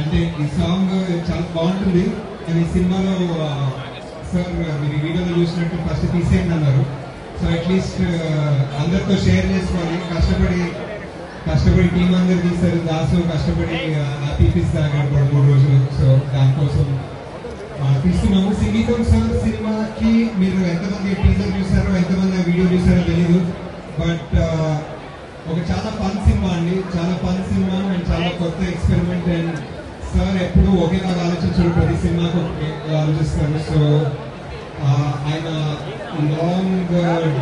అంటే ఈ సాంగ్ చాలా బాగుంటుంది. కానీ సినిమాలో సార్ మీరు వీడియోలో చూసినట్టు ఫస్ట్ తీసేయండి అన్నారు. సో అట్లీస్ట్ అందరితో షేర్ చేసుకోవాలి. కష్టపడి టీం అందరు తీస్తారు. దాసు కష్టపడి తీపిస్తాడు 3 రోజులు. సో దానికోసం తీస్తున్నాము. సంగీతం సార్ సినిమాకి మీరు ఎంతమంది టీజర్ చూసారో, ఎంతమంది వీడియో చూసారో తెలీదు. బట్ ఒక చాలా ఫన్ సినిమా అండి, చాలా ఫన్ సినిమా అండ్ చాలా కొత్త ఎక్స్పెరిమెంట్. అండ్ సార్ ఎప్పుడు ఒకేలాగా ఆలోచించారు, ప్రతి సినిమాకు ఆలోచిస్తారు. సో ఆయన లాంగ్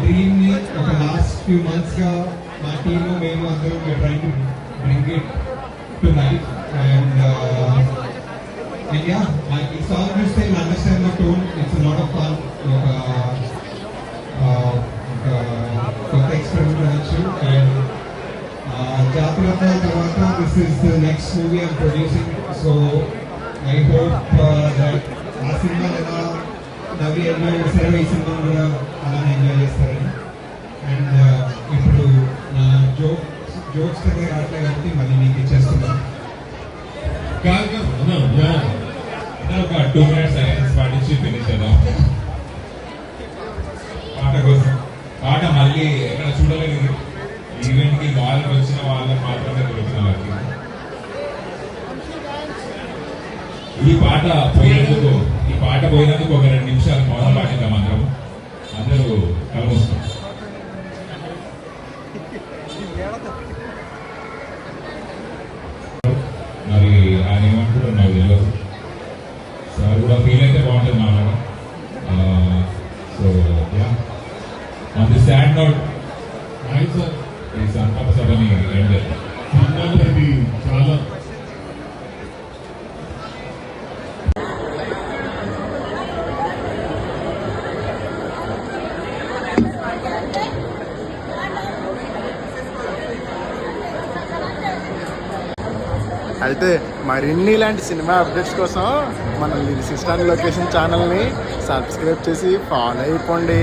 డ్రీమ్ ని ఒక లాస్ట్ ఫ్యూ మంత్స్ గా మా టీమ్ మేము అందరం try to bring it to life. And ఈ సాంగ్ చూస్తే understand the tone. It's lot of fun. కొత్త ఎక్స్పెరిమెంట్ అనొచ్చు. అండ్ జాతరత్న తర్వాత this is the next movie I'm producing. So I hope that ఆ సినిమా ఎలా నవ్వి ఎంజాయ్ చేస్తారో ఈ సినిమా కూడా అలానే ఎంజాయ్ చేస్తారని. అండ్ ఇప్పుడు నా జోక్స్ దగ్గర రావట్లేదు కాబట్టి మళ్ళీ మీకు ఇచ్చేస్తున్నాను. ఒక 2 minutes సైలెన్స్ పాటించి ఫినిష్ చేద్దాం. పాట కోసం పాట మళ్ళీ ఎక్కడ చూడలేదు. ఈవెంట్ కి వాళ్ళకి వచ్చిన వాళ్ళకి మాత్రమే దొరికిన వాళ్ళకి. ఈ పాట పోయినందుకు ఒక 2 నిమిషాలు మౌనం పాటిద్దాం. అందరూ కలమొస్తాం. మరి ఆయన ఏమంటారు నాకు తెలియదు. సార్ కూడా ఫీల్ అయితే బాగుంటుంది మాట్లాడడం. So on the sad note ఈ సంతాప సభని ఎండ్ చేద్దాం. ఇది చాలా అయితే మరిన్ని ఇలాంటి సినిమా అప్డేట్స్ కోసం మన లిరిసిస్టాన్ లొకేషన్ ఛానల్ని సబ్స్క్రైబ్ చేసి ఫాలో అయిపోండి.